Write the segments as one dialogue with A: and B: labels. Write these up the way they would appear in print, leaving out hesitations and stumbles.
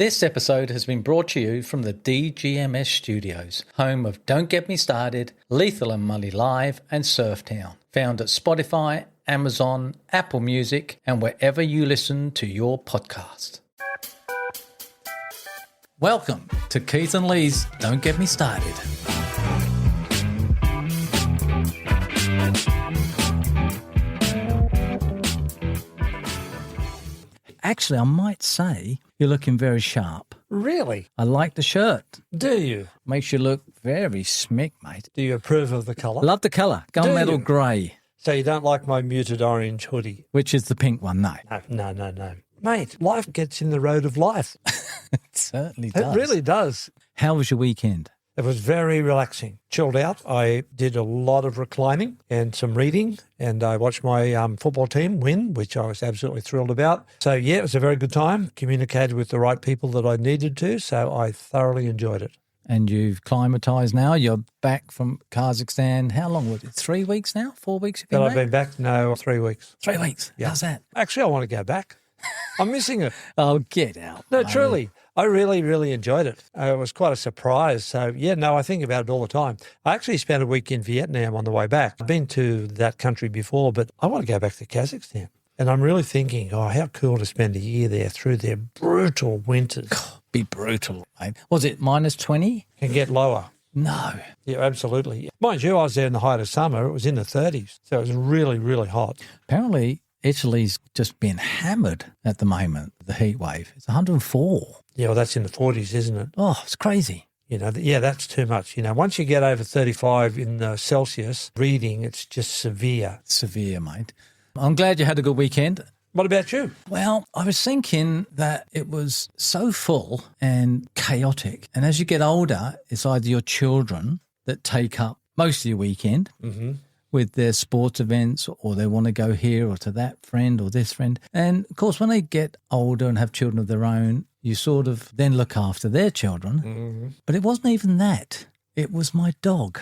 A: This episode has been brought to you from the DGMS Studios, home of Don't Get Me Started, Lethal and Money Live, and Surftown. Found at Spotify, Amazon, Apple Music, and wherever you listen to your podcast. Welcome to Keith and Lee's Don't Get Me Started. Actually, I might say you're looking very sharp.
B: Really?
A: I like the shirt.
B: Do you?
A: Makes you look very smick, mate.
B: Do you approve of the colour?
A: Love the colour. Gunmetal grey.
B: So you don't like my muted orange hoodie?
A: Which is the pink one, no.
B: No. Mate, life gets in the road of life.
A: It certainly does.
B: It really does.
A: How was your weekend?
B: It was very relaxing. Chilled out. I did a lot of reclining and some reading, and I watched my football team win, which I was absolutely thrilled about. So, yeah, it was a very good time. Communicated with the right people that I needed to, so I thoroughly enjoyed it.
A: And you've climatised now. You're back from Kazakhstan. How long was it? 3 weeks now? 4 weeks?
B: I've been back? No, 3 weeks.
A: 3 weeks? Yeah. How's that?
B: Actually, I want to go back. I'm missing it.
A: Oh, get out.
B: No,
A: mate.
B: truly. I really enjoyed it. It was quite a surprise. So, yeah, no, I think about it all the time. I actually spent a week in Vietnam on the way back. I've been to that country before, but I want to go back to Kazakhstan. And I'm really thinking, how cool to spend a year there through their brutal winters.
A: Be brutal, mate. Was it minus 20?
B: Can get lower.
A: No.
B: Yeah, absolutely. Mind you, I was there in the height of summer. It was in the 30s. So it was really hot.
A: Apparently, Italy's just being hammered at the moment, the heat wave. It's 104.
B: Yeah, well, that's in the 40s, isn't it?
A: Oh, it's crazy.
B: That's too much. Once you get over 35 in the Celsius reading, it's just severe.
A: Severe, mate. I'm glad you had a good weekend.
B: What about you?
A: Well, I was thinking that it was so full and chaotic. And as you get older, it's either your children that take up most of your weekend with their sports events, or they want to go here or to that friend or this friend. And, of course, when they get older and have children of their own, you sort of then look after their children. But it wasn't even that. It was my dog.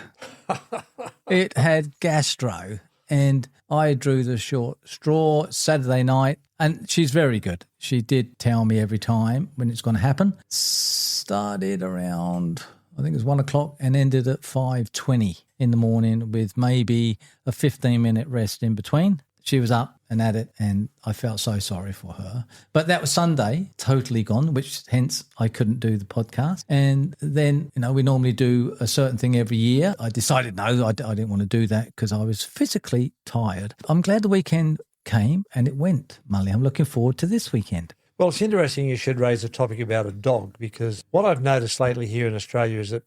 A: It had gastro. And I drew the short straw Saturday night, and she's very good. She did tell me every time when it's going to happen. Started around, I think it was 1 o'clock, and ended at 5:20 in the morning with maybe a 15-minute rest in between. She was up and at it, and I felt so sorry for her. But that was Sunday, totally gone, which hence I couldn't do the podcast. And then, we normally do a certain thing every year. I decided, no, I didn't want to do that because I was physically tired. I'm glad the weekend came and it went, Mully. I'm looking forward to this weekend.
B: Well, it's interesting you should raise a topic about a dog, because what I've noticed lately here in Australia is that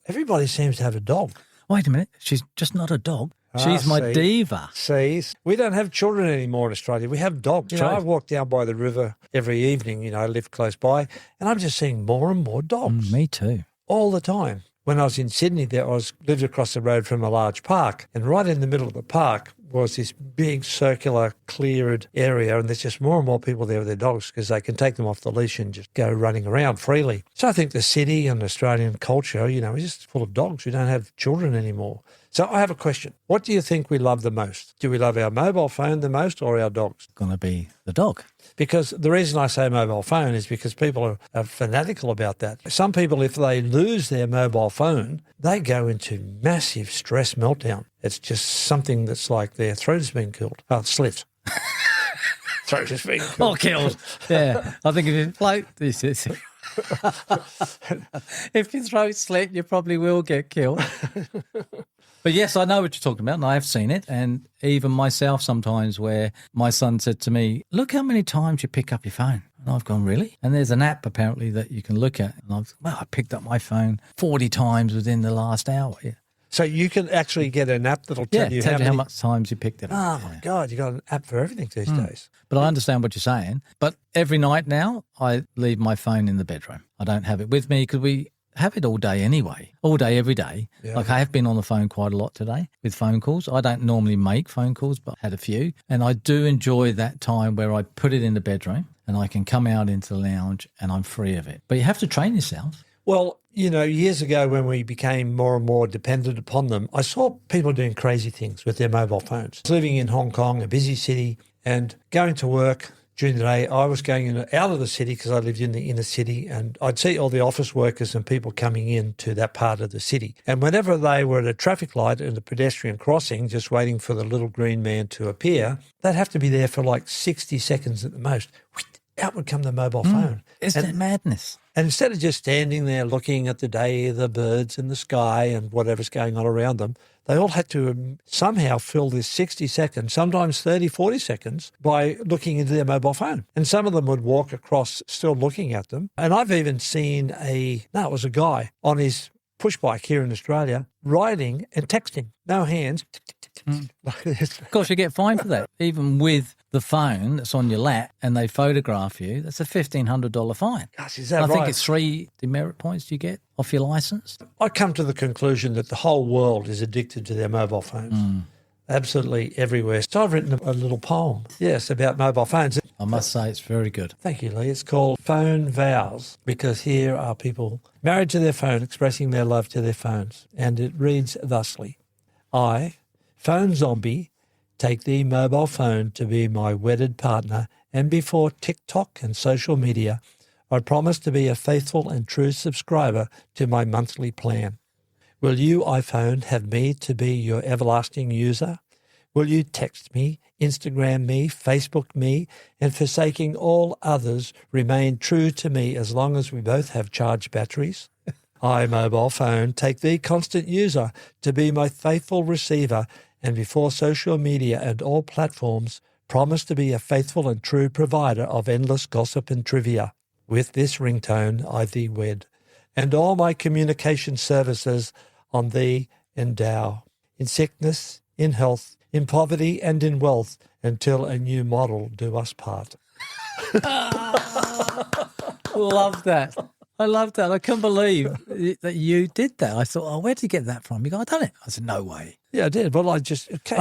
B: everybody seems to have a dog.
A: Wait a minute, she's just not a dog. She's my diva.
B: See, we don't have children anymore in Australia. We have dogs. I walk down by the river every evening, I live close by, and I'm just seeing more and more dogs.
A: Me too.
B: All the time. When I was in Sydney, lived across the road from a large park, and right in the middle of the park was this big circular cleared area, and there's just more and more people there with their dogs because they can take them off the leash and just go running around freely. So I think the city and Australian culture, is just full of dogs. We don't have children anymore. So I have a question. What do you think we love the most? Do we love our mobile phone the most or our dogs?
A: Going to be the dog.
B: Because the reason I say mobile phone is because people are fanatical about that. Some people, if they lose their mobile phone, they go into massive stress meltdown. It's just something that's like their throat has been killed. Oh, slit. Throat has been killed.
A: Oh, killed. Yeah. I think if you float, this is... If your throat's slit, you probably will get killed. But yes, I know what you're talking about, and I have seen it. And even myself sometimes, where my son said to me, look how many times you pick up your phone. And I've gone, really? And there's an app apparently that you can look at. And I picked up my phone 40 times within the last hour. Yeah.
B: So you can actually get an app that'll tell you
A: how much times you picked it up.
B: Oh, my God, you got an app for everything these days.
A: But I understand what you're saying. But every night now, I leave my phone in the bedroom. I don't have it with me because we have it all day anyway, all day, every day. Yeah. Like I have been on the phone quite a lot today with phone calls. I don't normally make phone calls, but I had a few. And I do enjoy that time where I put it in the bedroom and I can come out into the lounge and I'm free of it. But you have to train yourself.
B: Well, years ago when we became more and more dependent upon them, I saw people doing crazy things with their mobile phones. Living in Hong Kong, a busy city, and going to work, during the day, I was going in and out of the city because I lived in the inner city, and I'd see all the office workers and people coming in to that part of the city. And whenever they were at a traffic light and the pedestrian crossing, just waiting for the little green man to appear, they'd have to be there for like 60 seconds at the most. Out would come the mobile phone.
A: Isn't it madness?
B: And instead of just standing there looking at the day, the birds and the sky and whatever's going on around them, they all had to somehow fill this 60 seconds, sometimes 30, 40 seconds, by looking into their mobile phone. And some of them would walk across still looking at them. And I've even seen it was a guy on his push bike here in Australia riding and texting. No hands. Like this.
A: Of course, you get fined for that. Even with the phone that's on your lap and they photograph you, that's a $1,500 fine.
B: Gosh, is that
A: I
B: right?
A: think it's 3 demerit points you get off your licence.
B: I come to the conclusion that the whole world is addicted to their mobile phones. Absolutely everywhere. So I've written a little poem, yes, about mobile phones.
A: I must say it's very good.
B: Thank you, Lee. It's called Phone Vows, because here are people married to their phone expressing their love to their phones. And it reads thusly: I, phone zombie, take thee mobile phone to be my wedded partner, and before TikTok and social media, I promise to be a faithful and true subscriber to my monthly plan. Will you, iPhone, have me to be your everlasting user? Will you text me, Instagram me, Facebook me, and forsaking all others, remain true to me as long as we both have charged batteries? I, mobile phone, take thee constant user to be my faithful receiver, and before social media and all platforms, promise to be a faithful and true provider of endless gossip and trivia. With this ringtone I thee wed, and all my communication services on thee endow, in sickness, in health, in poverty and in wealth, until a new model do us part.
A: Love that. I love that. I couldn't believe that you did that. I thought, where did you get that from? You go, I done it. I said, no way.
B: Yeah, I did. Well, I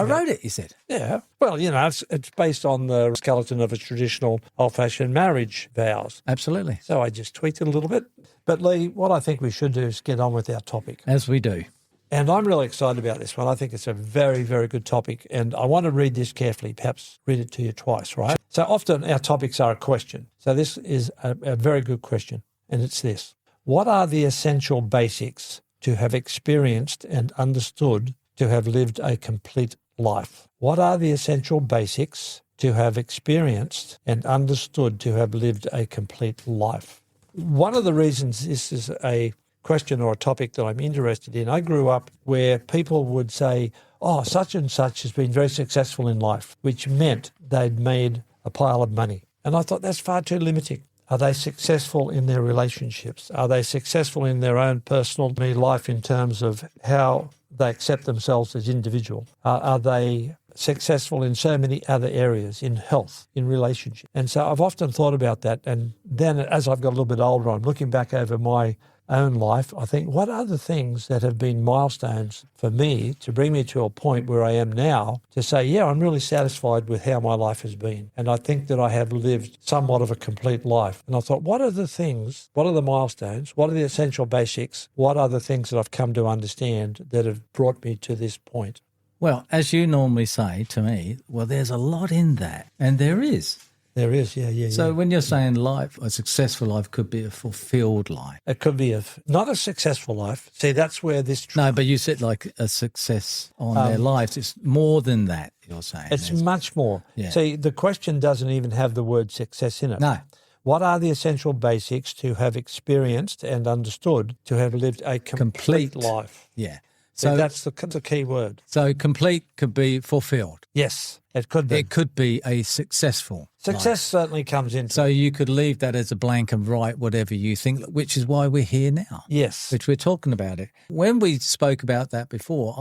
A: wrote it, you said.
B: Yeah. Well, it's based on the skeleton of a traditional old-fashioned marriage vows.
A: Absolutely.
B: So I just tweaked it a little bit. But, Lee, what I think we should do is get on with our topic.
A: As we do.
B: And I'm really excited about this one. I think it's a very, very good topic. And I want to read this carefully, perhaps read it to you twice, right? So often our topics are a question. So this is a very good question. And it's this: what are the essential basics to have experienced and understood to have lived a complete life? What are the essential basics to have experienced and understood to have lived a complete life? One of the reasons this is a question or a topic that I'm interested in, I grew up where people would say, oh, such and such has been very successful in life, which meant they'd made a pile of money. And I thought that's far too limiting. Are they successful in their relationships? Are they successful in their own personal life in terms of how they accept themselves as individuals? Are they successful in so many other areas, in health, in relationship? And so I've often thought about that. And then as I've got a little bit older, I'm looking back over my own life, I think, what are the things that have been milestones for me to bring me to a point where I am now to say, yeah, I'm really satisfied with how my life has been. And I think that I have lived somewhat of a complete life. And I thought, what are the things, what are the milestones, what are the essential basics, what are the things that I've come to understand that have brought me to this point?
A: Well, as you normally say to me, well, there's a lot in that. And there is.
B: There is, yeah.
A: So when you're saying life, a successful life could be a fulfilled life.
B: It could be not a successful life. See, that's where this...
A: No, but you said like a success on their lives. It's more than that, you're saying.
B: It's much more.
A: Yeah.
B: See, the question doesn't even have the word success in it.
A: No.
B: What are the essential basics to have experienced and understood to have lived a complete life?
A: Yeah.
B: So that's the key word.
A: So complete could be fulfilled.
B: Yes, it could be.
A: It could be a successful
B: Success
A: life.
B: certainly comes into
A: So you could leave that as a blank and write whatever you think, which is why we're here now.
B: Yes.
A: Which we're talking about it. When we spoke about that before,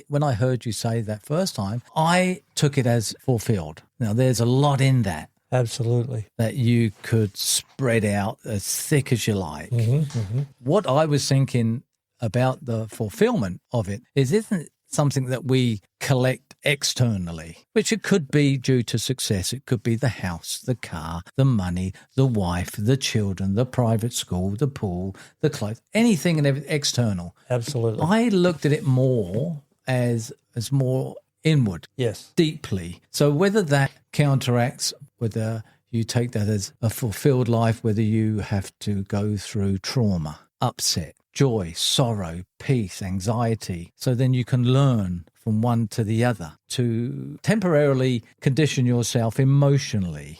A: when I heard you say that first time, I took it as fulfilled. Now, there's a lot in that.
B: Absolutely.
A: That you could spread out as thick as you like.
B: Mm-hmm.
A: What I was thinking about the fulfillment of it isn't something that we collect externally, which it could be due to success. It could be the house, the car, the money, the wife, the children, the private school, the pool, the clothes, anything and everything external.
B: Absolutely.
A: I looked at it more as more inward.
B: Yes.
A: Deeply. So whether that counteracts whether you take that as a fulfilled life, whether you have to go through trauma, upset, joy, sorrow, peace, anxiety. So then you can learn from one to the other to temporarily condition yourself emotionally,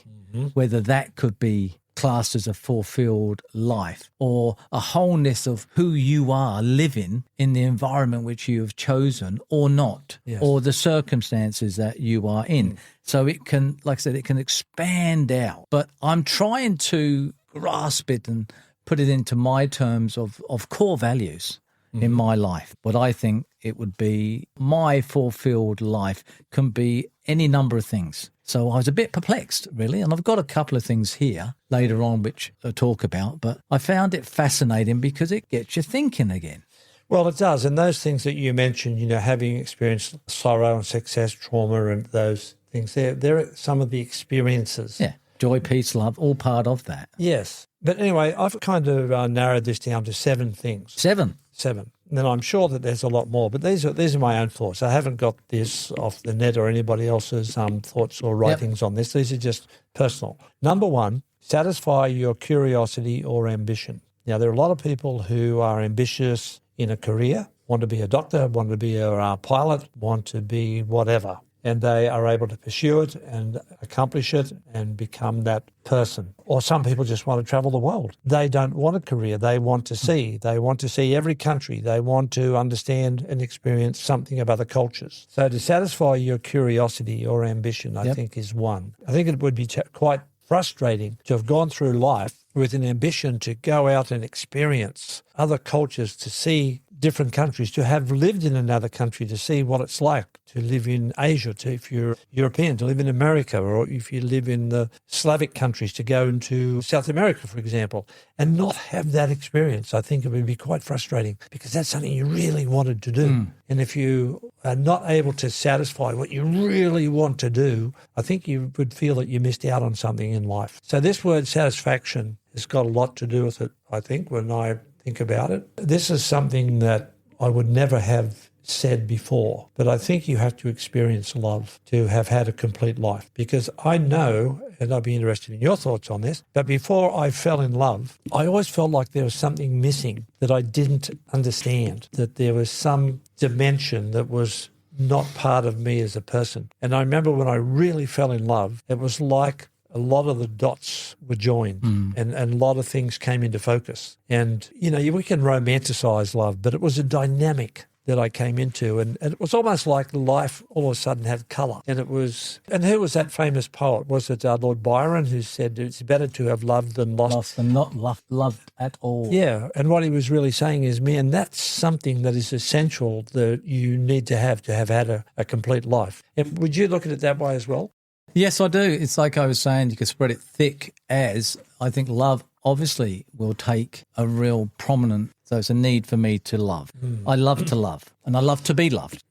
A: whether that could be classed as a fulfilled life or a wholeness of who you are living in the environment which you have chosen or not, or the circumstances that you are in. So it can, like I said, it can expand out. But I'm trying to grasp it and put it into my terms of core values in my life. What I think it would be, my fulfilled life can be any number of things. So I was a bit perplexed, really, and I've got a couple of things here later on which I'll talk about, but I found it fascinating because it gets you thinking again.
B: Well, it does. And those things that you mentioned, having experienced sorrow and success, trauma and those things, they're some of the experiences.
A: Yeah, joy, peace, love, all part of that.
B: Yes. But anyway, I've kind of narrowed this down to 7 things.
A: 7?
B: 7. And I'm sure that there's a lot more, but these are my own thoughts. I haven't got this off the net or anybody else's thoughts or writings on this. These are just personal. Number 1, satisfy your curiosity or ambition. Now, there are a lot of people who are ambitious in a career, want to be a doctor, want to be a pilot, want to be whatever. And they are able to pursue it and accomplish it and become that person. Or some people just want to travel the world. They don't want a career. They want to see. They want to see every country. They want to understand and experience something of other cultures. So to satisfy your curiosity or ambition, I think, is one. I think it would be quite frustrating to have gone through life with an ambition to go out and experience other cultures, to see different countries, to have lived in another country, to see what it's like to live in Asia, if you're European, to live in America, or if you live in the Slavic countries, to go into South America, for example, and not have that experience. I think it would be quite frustrating because that's something you really wanted to do. And if you are not able to satisfy what you really want to do, I think you would feel that you missed out on something in life. So this word satisfaction has got a lot to do with it, I think, when I think about it. This is something that I would never have said before, but I think you have to experience love to have had a complete life. Because I know, and I'd be interested in your thoughts on this, that before I fell in love, I always felt like there was something missing that I didn't understand, that there was some dimension that was not part of me as a person. And I remember when I really fell in love, it was like a lot of the dots were joined and a lot of things came into focus. And, we can romanticize love, but it was a dynamic that I came into. And it was almost like life all of a sudden had colour. And who was that famous poet? Was it Lord Byron, who said it's better to have loved than lost?
A: Lost than not loved at all.
B: Yeah. And what he was really saying is, man, that's something that is essential that you need to have had a complete life. And would you look at it that way as well?
A: Yes, I do. It's like I was saying, you can spread it thick as I think love obviously will take a real prominent, so it's a need for me to love. I love to love and I love to be loved.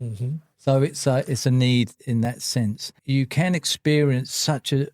A: So it's a need in that sense. You can experience such a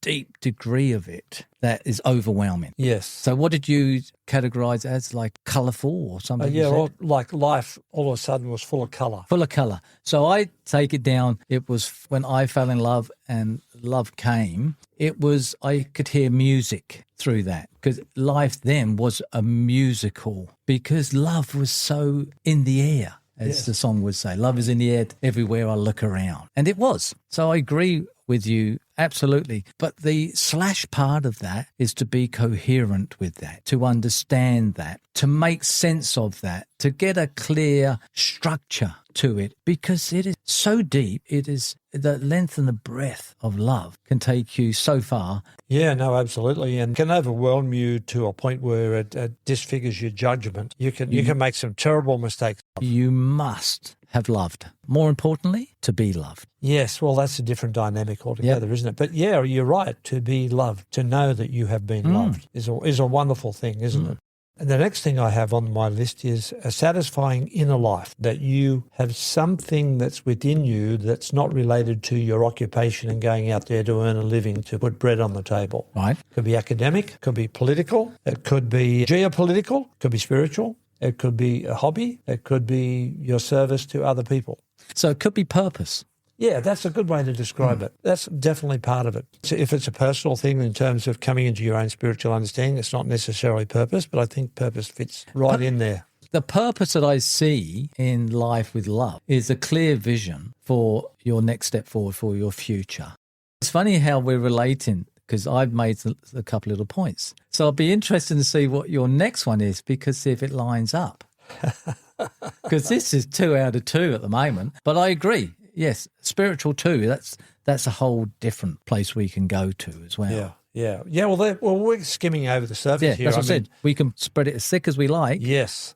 A: deep degree of it that is overwhelming.
B: Yes.
A: So what did you categorize as, like colourful or something?
B: Or like life all of a sudden was full of colour.
A: Full of colour. So I take it down, it was when I fell in love and love came, I could hear music through that because life then was a musical because love was so in the air. As the song would say, love is in the air everywhere I look around. And it was. So I agree with you, absolutely. But the / part of that is to be coherent with that, to understand that, to make sense of that, to get a clear structure to it, because it is so deep. It is the length and the breadth of love can take you so far.
B: Yeah, no, absolutely. And can overwhelm you to a point where it disfigures your judgment. You can make some terrible mistakes.
A: You must have loved. More importantly, to be loved.
B: Yes, well, that's a different dynamic altogether, isn't it? But yeah, you're right. To be loved, to know that you have been loved is a wonderful thing, isn't it? And the next thing I have on my list is a satisfying inner life, that you have something that's within you that's not related to your occupation and going out there to earn a living, to put bread on the table.
A: Right.
B: It could be academic, it could be political, it could be geopolitical, it could be spiritual, it could be a hobby, it could be your service to other people.
A: So it could be purpose.
B: Yeah, that's a good way to describe it. That's definitely part of it. So if it's a personal thing in terms of coming into your own spiritual understanding, it's not necessarily purpose, but I think purpose fits right in there.
A: The purpose that I see in life with love is a clear vision for your next step forward, for your future. It's funny how we're relating, because I've made a couple little points. So I'll be interested to see what your next one is, because see if it lines up. Because this is 2 out of 2 at the moment. But I agree. Yes, spiritual too. That's a whole different place we can go to as well.
B: Yeah. Well, we're skimming over the surface here.
A: That's what I said. We can spread it as thick as we like.
B: Yes.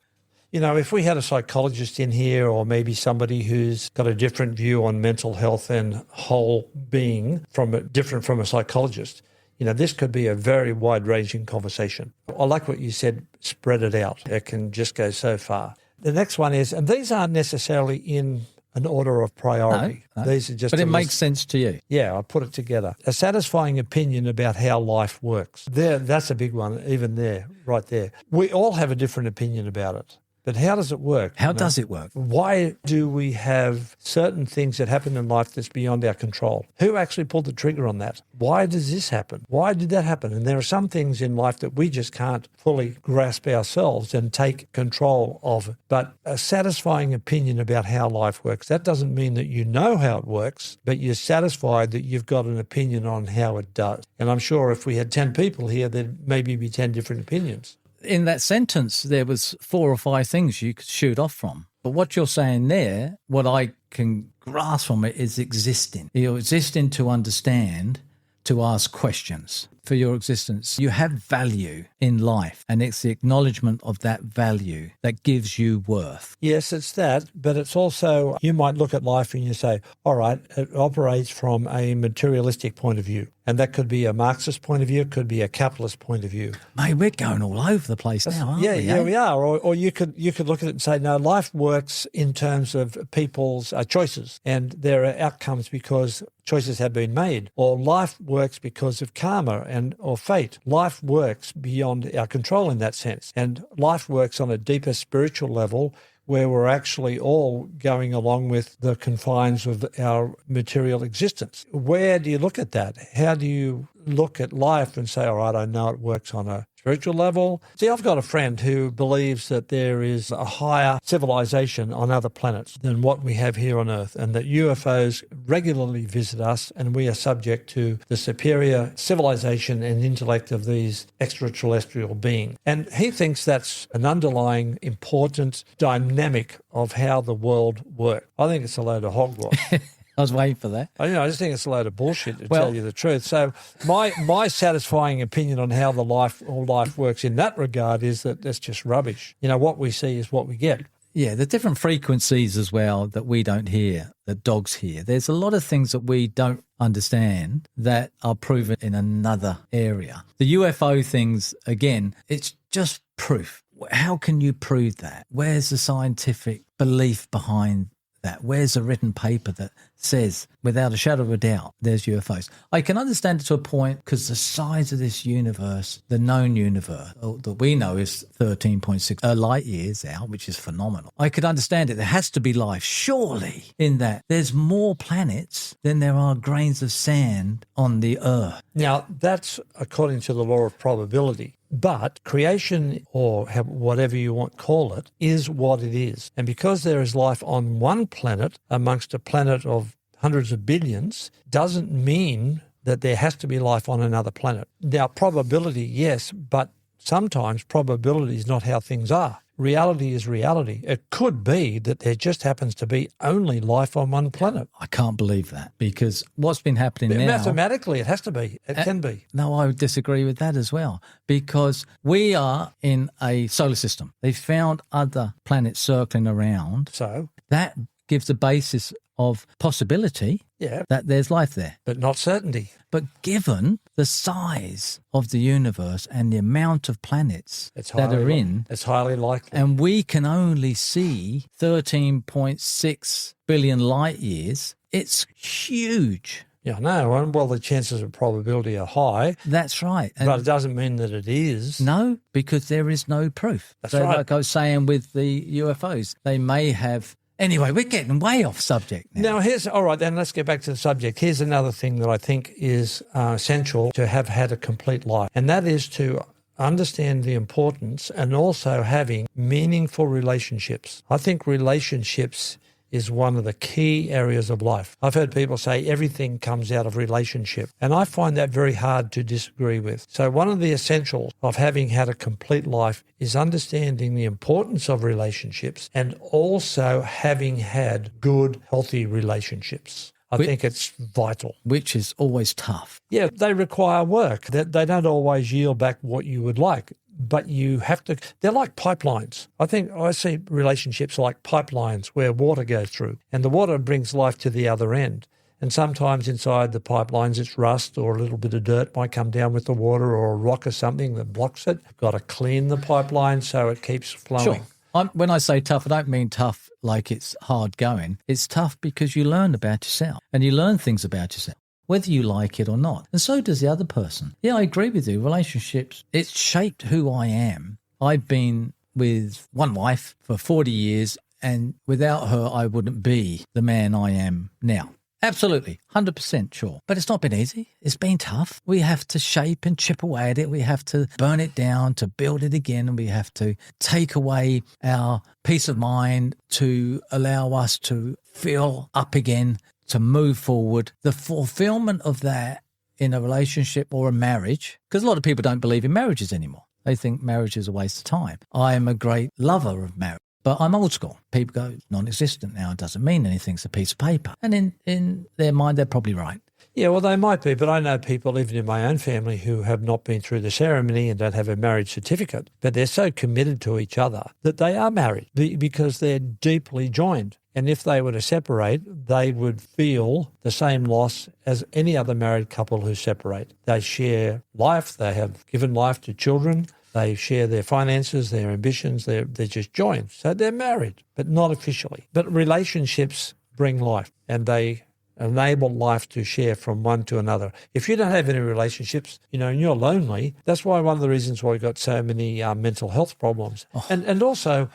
B: You know, if we had a psychologist in here, or maybe somebody who's got a different view on mental health and whole being different from a psychologist, you know, this could be a very wide-ranging conversation. I like what you said, spread it out. It can just go so far. The next one is, and these aren't necessarily in an order of priority.
A: No.
B: These are just.
A: But it makes sense to you.
B: Yeah, I put it together. A satisfying opinion about how life works. That's a big one, even there, right there. We all have a different opinion about it. But how does it work?
A: How does it work?
B: Why do we have certain things that happen in life that's beyond our control? Who actually pulled the trigger on that? Why does this happen? Why did that happen? And there are some things in life that we just can't fully grasp ourselves and take control of. But a satisfying opinion about how life works, that doesn't mean that you know how it works, but you're satisfied that you've got an opinion on how it does. And I'm sure if we had 10 people here, there'd maybe be 10 different opinions.
A: In that sentence, there was 4 or 5 things you could shoot off from. But what you're saying there, what I can grasp from it is existing. You're existing to understand, to ask questions. For your existence, you have value in life, and it's the acknowledgement of that value that gives you worth.
B: Yes, it's that, but it's also, you might look at life and you say, all right, it operates from a materialistic point of view. And that could be a Marxist point of view, it could be a capitalist point of view.
A: Mate, we're going all over the place now, aren't we?
B: Yeah, we are. Or you could look at it and say, no, life works in terms of people's choices, and there are outcomes because choices have been made. Or life works because of karma or fate. Life works beyond our control in that sense. And life works on a deeper spiritual level where we're actually all going along with the confines of our material existence. Where do you look at that? How do you look at life and say, all right, I know it works on a spiritual level? See, I've got a friend who believes that there is a higher civilization on other planets than what we have here on Earth, and that UFOs regularly visit us and we are subject to the superior civilization and intellect of these extraterrestrial beings. And he thinks that's an underlying important dynamic of how the world works. I think it's a load of hogwash.
A: I was waiting for that.
B: I just think it's a load of bullshit, to tell you the truth. So my satisfying opinion on how life works in that regard is that that's just rubbish. You know, what we see is what we get.
A: Yeah, the different frequencies as well that we don't hear, that dogs hear. There's a lot of things that we don't understand that are proven in another area. The UFO things, again, it's just proof. How can you prove that? Where's the scientific belief behind that? Where's a written paper that says, without a shadow of a doubt, there's UFOs? I can understand it to a point because the size of this universe, the known universe that we know is 13.6 light years out, which is phenomenal. I could understand it. There has to be life, surely, in that there's more planets than there are grains of sand on the Earth.
B: Now, that's according to the law of probability. But creation, or whatever you want to call it, is what it is. And because there is life on one planet amongst a planet of hundreds of billions, doesn't mean that there has to be life on another planet. Now, probability, yes, but sometimes probability is not how things are. Reality is reality. It could be that there just happens to be only life on one planet.
A: I can't believe that, because what's been happening now...
B: Mathematically, it has to be. It can be.
A: No, I would disagree with that as well, because we are in a solar system. They found other planets circling around.
B: So?
A: That gives the basis of possibility that there's life there.
B: But not certainty.
A: But given the size of the universe and the amount of planets that are in...
B: It's highly likely.
A: And we can only see 13.6 billion light years. It's huge.
B: Yeah, no. Well, the chances of probability are high.
A: That's right.
B: But it doesn't mean that it is.
A: No, because there is no proof.
B: That's right.
A: Like I was saying with the UFOs, they may have Anyway, we're getting way off subject now.
B: Now, all right, then let's get back to the subject. Here's another thing that I think is essential to have had a complete life, and that is to understand the importance and also having meaningful relationships. I think relationships is one of the key areas of life. I've heard people say everything comes out of relationship, and I find that very hard to disagree with. So one of the essentials of having had a complete life is understanding the importance of relationships and also having had good, healthy relationships. I think it's vital.
A: Which is always tough.
B: Yeah, they require work. They don't always yield back what you would like. But you have to, they're like pipelines. I see relationships like pipelines where water goes through, and the water brings life to the other end. And sometimes inside the pipelines it's rust, or a little bit of dirt might come down with the water, or a rock or something that blocks it. You've got to clean the pipeline so it keeps flowing.
A: Sure. When I say tough, I don't mean tough like it's hard going. It's tough because you learn about yourself and you learn things about yourself, whether you like it or not. And so does the other person. Yeah, I agree with you. Relationships, it's shaped who I am. I've been with one wife for 40 years, and without her, I wouldn't be the man I am now. Absolutely, 100% sure. But it's not been easy. It's been tough. We have to shape and chip away at it. We have to burn it down to build it again, and we have to take away our peace of mind to allow us to feel up again, to move forward. The fulfillment of that in a relationship or a marriage, because a lot of people don't believe in marriages anymore. They think marriage is a waste of time. I am a great lover of marriage, but I'm old school. People go, it's non-existent now. It doesn't mean anything. It's a piece of paper. And in their mind, they're probably right.
B: Yeah, well, they might be, but I know people, even in my own family, who have not been through the ceremony and don't have a marriage certificate, but they're so committed to each other that they are married because they're deeply joined. And if they were to separate, they would feel the same loss as any other married couple who separate. They share life. They have given life to children. They share their finances, their ambitions. They're just joined. So they're married, but not officially. But relationships bring life, and they enable life to share from one to another. If you don't have any relationships, and you're lonely, that's why one of the reasons why we've got so many mental health problems. Oh. And also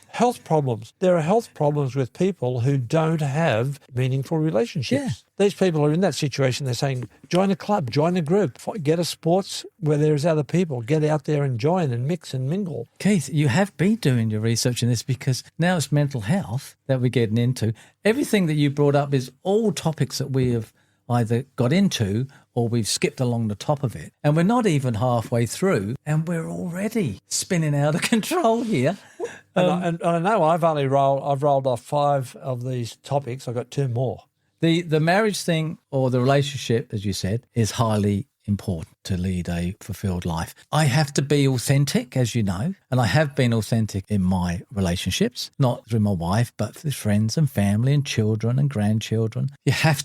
B: health problems. There are health problems with people who don't have meaningful relationships. Yeah. These people are in that situation. They're saying, join a club, join a group, get a sports where there's other people, get out there and join and mix and mingle.
A: Keith, you have been doing your research in this, because now it's mental health that we're getting into. Everything that you brought up is all topics that we have either got into or we've skipped along the top of it. And we're not even halfway through, and we're already spinning out of control here.
B: And I know I've rolled off 5 of these topics. I've got 2 more.
A: The marriage thing, or the relationship, as you said, is highly important to lead a fulfilled life. I have to be authentic, as you know, and I have been authentic in my relationships, not through my wife, but with friends and family and children and grandchildren. You have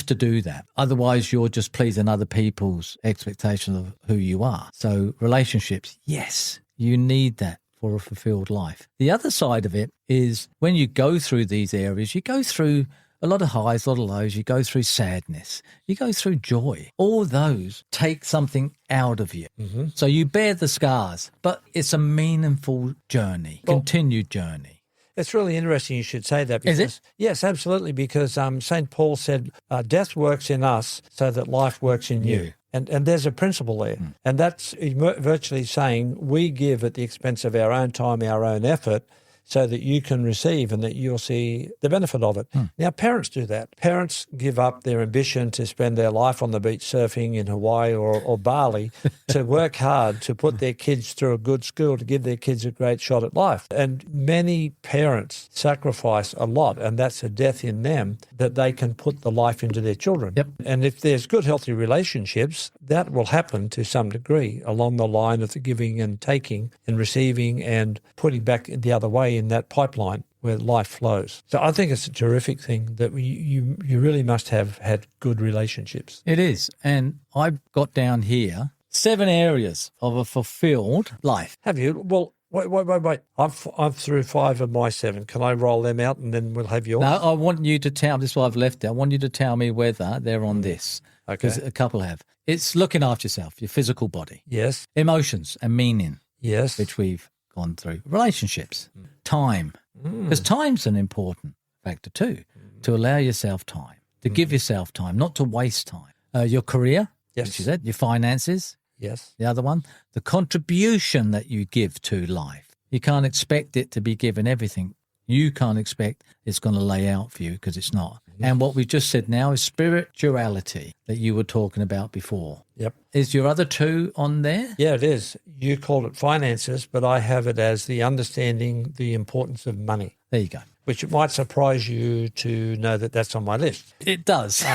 A: to do that. Otherwise, you're just pleasing other people's expectations of who you are. So relationships, yes, you need that for a fulfilled life. The other side of it is when you go through these areas, you go through a lot of highs, a lot of lows. You go through sadness. You go through joy. All those take something out of you. Mm-hmm. So you bear the scars, but it's a meaningful journey, continued journey.
B: It's really interesting you should say that. Because,
A: is it?
B: Yes, absolutely, because St. Paul said, death works in us so that life works in you. And there's a principle there. Mm. And that's virtually saying we give at the expense of our own time, our own effort, so that you can receive and that you'll see the benefit of it. Now, parents do that. Parents give up their ambition to spend their life on the beach surfing in Hawaii or Bali to work hard to put their kids through a good school, to give their kids a great shot at life. And many parents sacrifice a lot, and that's a death in them, that they can put the life into their children.
A: Yep.
B: And if there's good, healthy relationships, that will happen to some degree along the line of the giving and taking and receiving and putting back the other way in that pipeline where life flows. So I think it's a terrific thing that you really must have had good relationships.
A: It is. And I've got down here 7 areas of a fulfilled life.
B: Have you? Well, wait. I'm through 5 of my 7. Can I roll them out and then we'll have yours?
A: No, I want you to tell, this is why I've left it. I want you to tell me whether they're on this. Okay. Because a couple have. It's looking after yourself, your physical body.
B: Yes.
A: Emotions and meaning.
B: Yes.
A: Which we've gone through. Relationships, time, because time's an important factor too, to allow yourself time, to give yourself time, not to waste time. Your career,
B: Yes.
A: which you said, your finances,
B: Yes.
A: the other one, the contribution that you give to life. You can't expect it to be given everything. You can't expect it's going to lay out for you because it's not. And what we just said now is spirituality that you were talking about before.
B: Yep.
A: Is your other two on there?
B: Yeah, it is. You called it finances, but I have it as the understanding the importance of money,
A: There you go.
B: which might surprise you to know that that's on my list.
A: It does.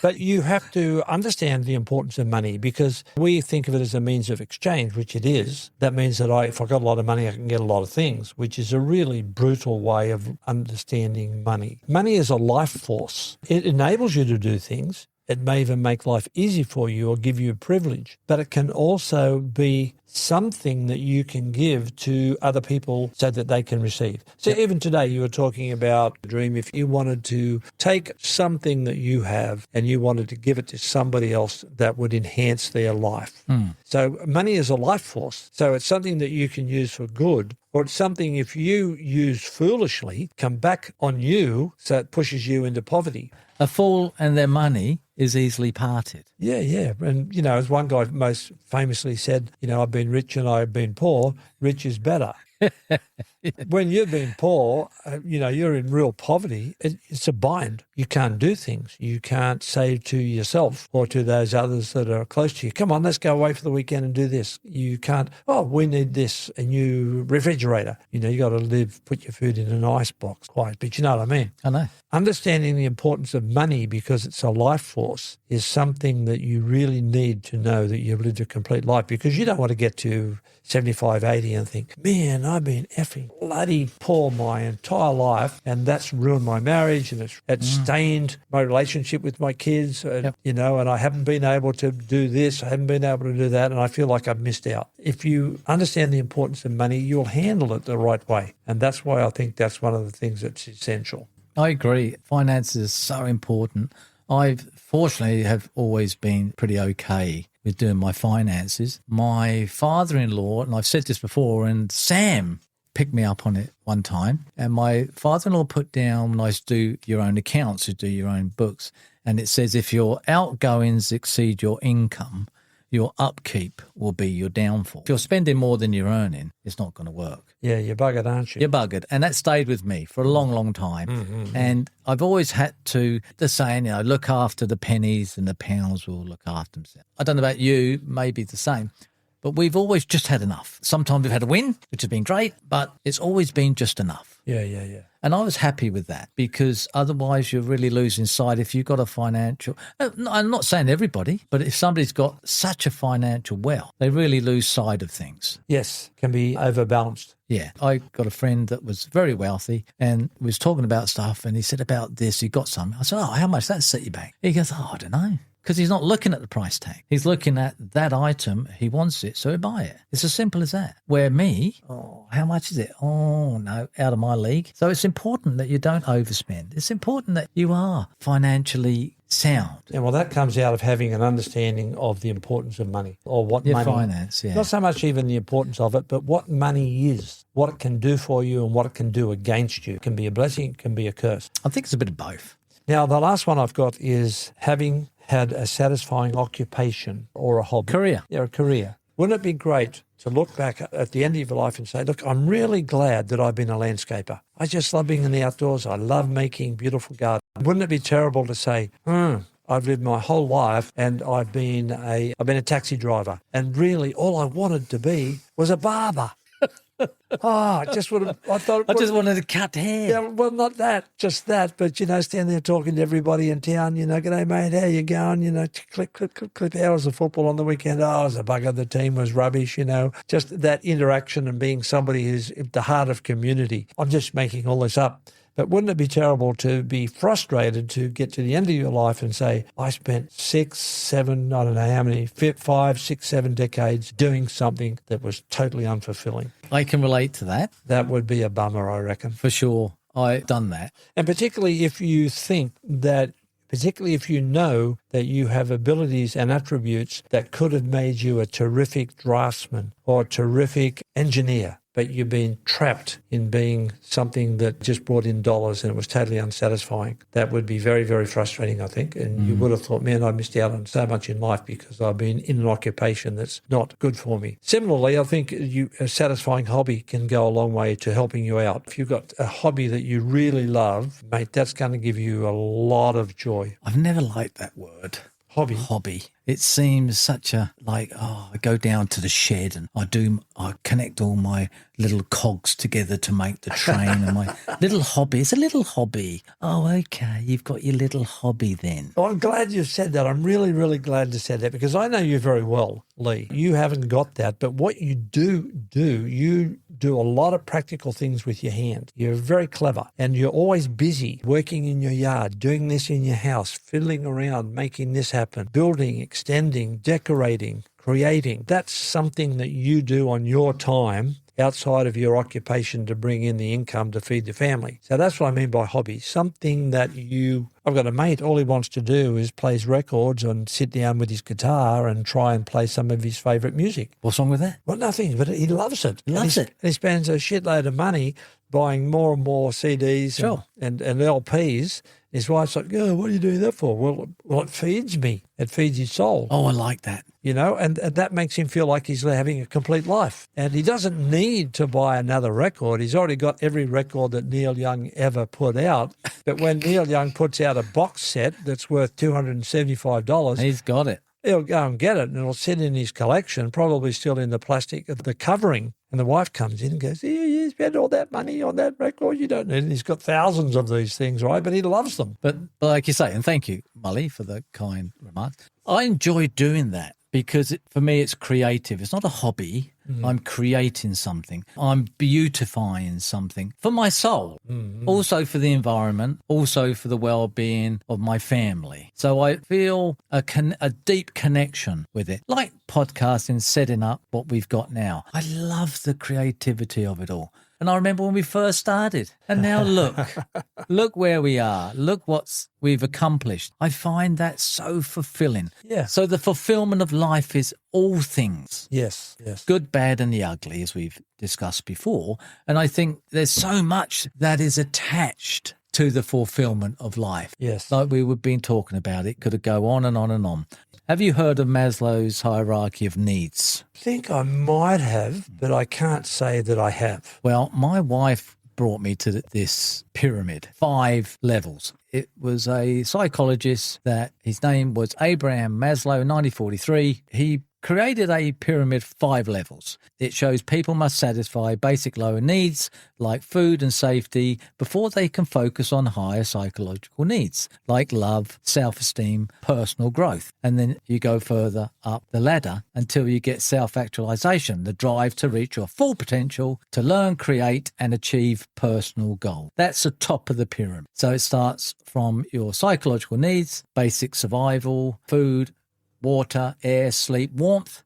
B: But you have to understand the importance of money because we think of it as a means of exchange, which it is. That means that if I got a lot of money, I can get a lot of things, which is a really brutal way of understanding money. Money is a life force. It enables you to do things. It may even make life easy for you or give you a privilege, but it can also be something that you can give to other people so that they can receive. So even today you were talking about a dream. If you wanted to take something that you have and you wanted to give it to somebody else that would enhance their life. So money is a life force. So it's something that you can use for good, or it's something if you use foolishly, come back on you, so it pushes you into poverty.
A: A fool and their money is easily parted.
B: Yeah, yeah. And, as one guy most famously said, I've been rich and I've been poor. Rich is better. When you've been poor, you're in real poverty. It's a bind. You can't do things. You can't say to yourself or to those others that are close to you, come on, let's go away for the weekend and do this. You can't, we need this. And you refrigerator, you got to put your food in an ice box quiet. But you know what I mean?
A: I know.
B: Understanding the importance of money because it's a life force is something that you really need to know that you've lived a complete life, because you don't want to get to 75, 80 and think, man, I've been effing bloody poor my entire life and that's ruined my marriage and it's stained my relationship with my kids, and I haven't been able to do this, I haven't been able to do that, and I feel like I've missed out. If you understand the importance of money, you'll handle it the right way. And that's why I think that's one of the things that's essential.
A: I agree. Finance is so important. I fortunately have always been pretty okay with doing my finances. My father-in-law, and I've said this before, and Sam picked me up on it one time, and my father-in-law put down, when I used to do your own accounts, you do your own books, and it says if your outgoings exceed your income, your upkeep will be your downfall. If you're spending more than you're earning, it's not going to work.
B: Yeah, you're buggered, aren't you?
A: You're buggered. And that stayed with me for a long, long time. And I've always had to, the saying, look after the pennies and the pounds will look after themselves. I don't know about you, maybe the same. But we've always just had enough. Sometimes we've had a win, which has been great, but it's always been just enough.
B: Yeah.
A: And I was happy with that, because otherwise you're really losing sight. If you've got a financial, I'm not saying everybody, but if somebody's got such a financial wealth, they really lose sight of things.
B: Yes, can be overbalanced.
A: Yeah. I got a friend that was very wealthy and was talking about stuff, and he said about this, he got some. I said, how much does that set you back? He goes, I don't know. Because he's not looking at the price tag. He's looking at that item. He wants it, so he'll buy it. It's as simple as that. Where me, how much is it? Oh, no, out of my league. So it's important that you don't overspend. It's important that you are financially sound.
B: Yeah, well, that comes out of having an understanding of the importance of money, or what
A: Your
B: money.
A: finance, yeah.
B: Not so much even the importance of it, but what money is, what it can do for you and what it can do against you. It can be a blessing, it can be a curse.
A: I think it's a bit of both.
B: Now, the last one I've got is having had a satisfying occupation or a hobby.
A: Career.
B: Yeah, a career. Wouldn't it be great to look back at the end of your life and say, look, I'm really glad that I've been a landscaper. I just love being in the outdoors. I love making beautiful gardens. Wouldn't it be terrible to say, I've lived my whole life and I've been a taxi driver, and really all I wanted to be was a barber. I just wanted
A: to cut hair.
B: Yeah, well, not that, just that, but, stand there talking to everybody in town, g'day, mate, how you going, clip hours of football on the weekend. I was a bugger, the team was rubbish, just that interaction and being somebody who's at the heart of community. I'm just making all this up. But wouldn't it be terrible to be frustrated to get to the end of your life and say, I spent 6, 7, I don't know how many, 5, 6, 7 decades doing something that was totally unfulfilling?
A: I can relate to that.
B: That would be a bummer, I reckon.
A: For sure. I've done that.
B: And particularly if you think that particularly if you know that you have abilities and attributes that could have made you a terrific draftsman or a terrific engineer, but you've been trapped in being something that just brought in dollars and it was totally unsatisfying. That would be very, very frustrating, I think. And you would have thought, man, I missed out on so much in life because I've been in an occupation that's not good for me. Similarly, I think a satisfying hobby can go a long way to helping you out. If you've got a hobby that you really love, mate, that's going to give you a lot of joy.
A: I've never liked that word. Hobby. It seems such a I go down to the shed and I connect all my little cogs together to make the train and my little hobby. It's a little hobby. Oh, okay. You've got your little hobby then.
B: Well, I'm glad you said that. I'm really, really glad you said that because I know you very well, Lee. You haven't got that, but what you do, you do a lot of practical things with your hand. You're very clever and you're always busy working in your yard, doing this in your house, fiddling around, making this happen, building, extending, decorating, creating. That's something that you do on your time outside of your occupation to bring in the income to feed the family. So that's what I mean by hobby. Something that I've got a mate, all he wants to do is plays records and sit down with his guitar and try and play some of his favourite music.
A: What's wrong with that?
B: Well, nothing, but he loves it.
A: He loves it.
B: And he spends a shitload of money buying more and more CDs and LPs. His wife's like, oh, what are you doing that for? Well, it feeds me. It feeds his soul.
A: Oh, I like that.
B: And that makes him feel like he's having a complete life. And he doesn't need to buy another record. He's already got every record that Neil Young ever put out. But when Neil Young puts out a box set that's worth $275,
A: he's got it.
B: He'll go and get it and it'll sit in his collection, probably still in the plastic of the covering. And the wife comes in and goes, you spent all that money on that record, you don't need it. And he's got thousands of these things, right? But he loves them.
A: But like you say, and thank you, Molly, for the kind remarks. I enjoy doing that because for me it's creative. It's not a hobby. I'm creating something. I'm beautifying something for my soul, also for the environment, also for the well-being of my family. So I feel a deep connection with it, like podcasting, setting up what we've got now. I love the creativity of it all. And I remember when we first started. And now look where we are. Look what we've accomplished. I find that so fulfilling.
B: Yeah.
A: So the fulfillment of life is all things.
B: Yes.
A: Good, bad, and the ugly, as we've discussed before. And I think there's so much that is attached to the fulfillment of life.
B: Yes.
A: Like we've been talking about, it could go on and on and on. Have you heard of Maslow's hierarchy of needs?
B: I think I might have, but I can't say that I have.
A: Well, my wife brought me to this pyramid, 5 levels. It was a psychologist that his name was Abraham Maslow, 1943. He created a pyramid 5 levels. It shows people must satisfy basic lower needs like food and safety before they can focus on higher psychological needs like love, self-esteem, personal growth. And then you go further up the ladder until you get self-actualization, the drive to reach your full potential, to learn, create and achieve personal goals. That's the top of the pyramid. So it starts from your psychological needs, basic survival, food, water, air, sleep, warmth,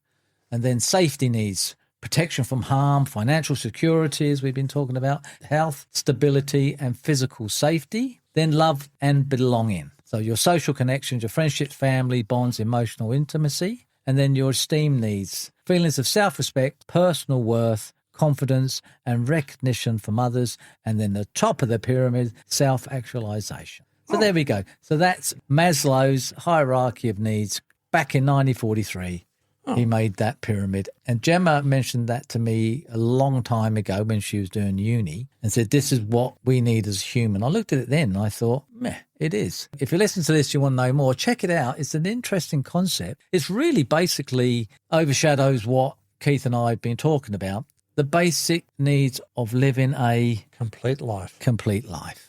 A: and then safety needs, protection from harm, financial security, as we've been talking about, health, stability, and physical safety, then love and belonging. So your social connections, your friendships, family, bonds, emotional intimacy, and then your esteem needs, feelings of self-respect, personal worth, confidence, and recognition from others, and then the top of the pyramid, self-actualization. So there we go. So that's Maslow's hierarchy of needs. Back in 1943, he made that pyramid. And Gemma mentioned that to me a long time ago when she was doing uni and said, this is what we need as human. I looked at it then and I thought, meh, it is. If you listen to this, you want to know more, check it out. It's an interesting concept. It's really basically overshadows what Keith and I have been talking about. The basic needs of living a
B: complete life.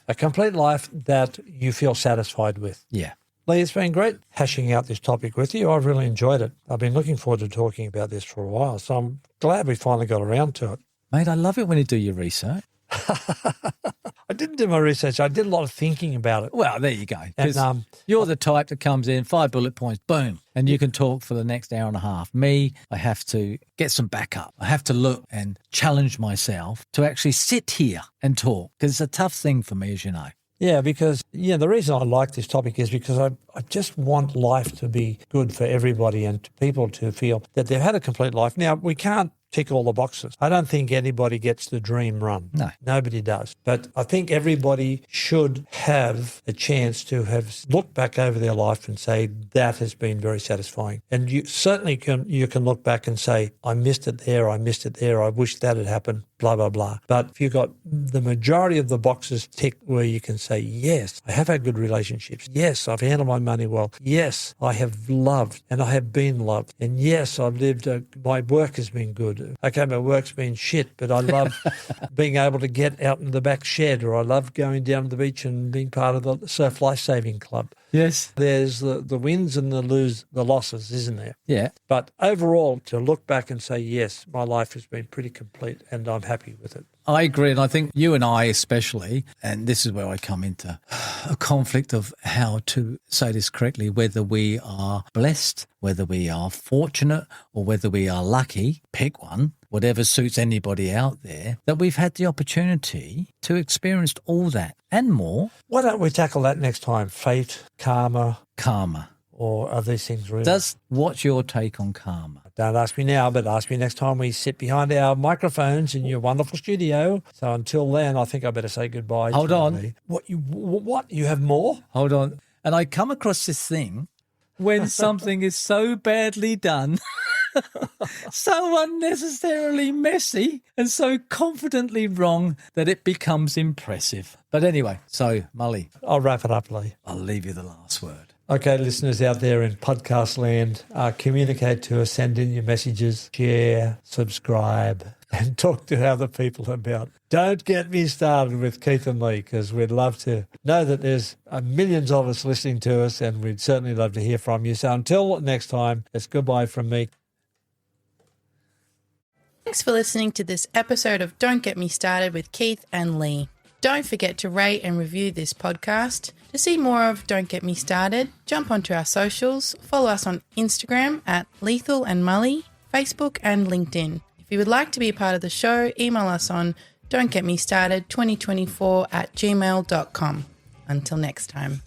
A: A
B: complete life that you feel satisfied with.
A: Yeah.
B: Lee, it's been great hashing out this topic with you. I've really enjoyed it. I've been looking forward to talking about this for a while, so I'm glad we finally got around to it.
A: Mate, I love it when you do your research.
B: I didn't do my research. I did a lot of thinking about it.
A: Well, there you go.
B: And,
A: you're the type that comes in, 5 bullet points, boom, and you can talk for the next hour and a half. Me, I have to get some backup. I have to look and challenge myself to actually sit here and talk because it's a tough thing for me, as you know.
B: Yeah, because the reason I like this topic is because I just want life to be good for everybody and people to feel that they've had a complete life. Now, we can't tick all the boxes. I don't think anybody gets the dream run.
A: No.
B: Nobody does. But I think everybody should have a chance to have looked back over their life and say, that has been very satisfying. And you certainly can look back and say, I missed it there, I wish that had happened, blah, blah, blah. But if you've got the majority of the boxes ticked where you can say, yes, I have had good relationships. Yes, I've handled my money well. Yes, I have loved and I have been loved. And yes, I've lived, my work has been good. Okay, my work's been shit, but I love being able to get out in the back shed, or I love going down to the beach and being part of the Surf Lifesaving Club.
A: Yes.
B: There's the wins and the losses, isn't there?
A: Yeah.
B: But overall, to look back and say, yes, my life has been pretty complete and I'm happy with it.
A: I agree. And I think you and I especially, and this is where I come into a conflict of how to say this correctly, whether we are blessed, whether we are fortunate, or whether we are lucky, pick one, whatever suits anybody out there, that we've had the opportunity to experience all that and more.
B: Why don't we tackle that next time? Fate, karma.
A: Karma.
B: Or are these things real?
A: What's your take on karma?
B: Don't ask me now, but ask me next time we sit behind our microphones in your wonderful studio. So until then, I think I better say goodbye.
A: Hold on.
B: Me. What? You have more?
A: Hold on. And I come across this thing when something is so badly done, so unnecessarily messy, and so confidently wrong that it becomes impressive. But anyway, so Mully,
B: I'll wrap it up, Lee.
A: I'll leave you the last word.
B: Okay, listeners out there in podcast land, communicate to us, send in your messages, share, subscribe, and talk to other people about. Don't get me started with Keith and Lee, because we'd love to know that there's millions of us listening to us, and we'd certainly love to hear from you. So until next time, it's goodbye from me.
C: Thanks for listening to this episode of Don't Get Me Started with Keith and Lee. Don't forget to rate and review this podcast. To see more of Don't Get Me Started, jump onto our socials, follow us on Instagram at Lethal and Mully, Facebook and LinkedIn. If you would like to be a part of the show, email us on don'tgetmestarted2024@gmail.com. Until next time.